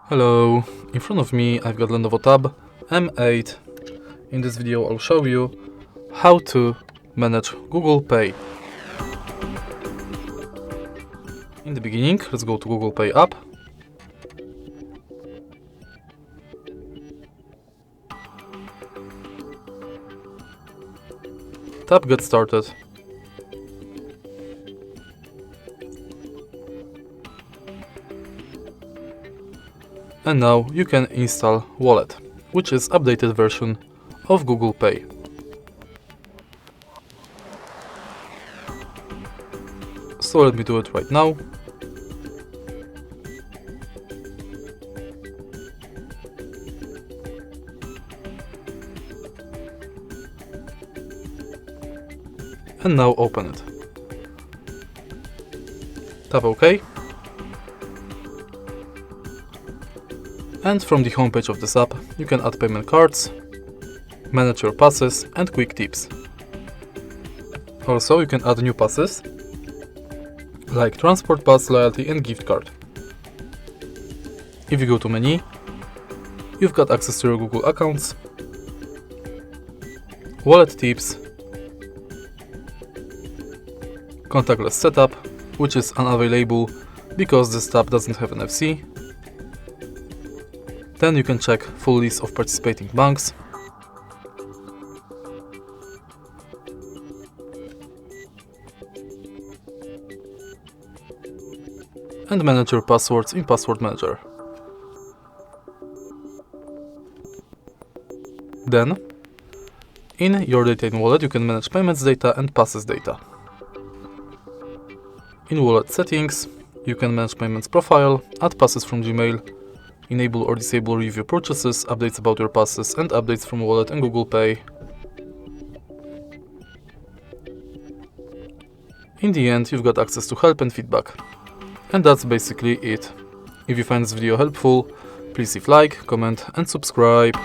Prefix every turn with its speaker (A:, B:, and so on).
A: Hello, in front of me I've got Lenovo TAB M8. In this video I'll show you how to manage Google Pay. In the beginning, let's go to Google Pay app. Tap Get Started. And now you can install Wallet, which is updated version of Google Pay. So let me do it right now. And now open it. Tap OK. And from the homepage of this app, you can add payment cards, manage your passes and quick tips. Also, you can add new passes, like transport pass, loyalty and gift card. If you go to menu, you've got access to your Google accounts, wallet tips, contactless setup, which is unavailable because this tab doesn't have NFC. Then you can check full list of participating banks. And manage your passwords in Password Manager. Then, in your data in Wallet, you can manage payments data and passes data. In Wallet settings, you can manage payments profile, add passes from Gmail, enable or disable review purchases, updates about your passes and updates from Wallet and Google Pay. In the end, you've got access to help and feedback. And that's basically it. If you find this video helpful, please leave like, comment and subscribe.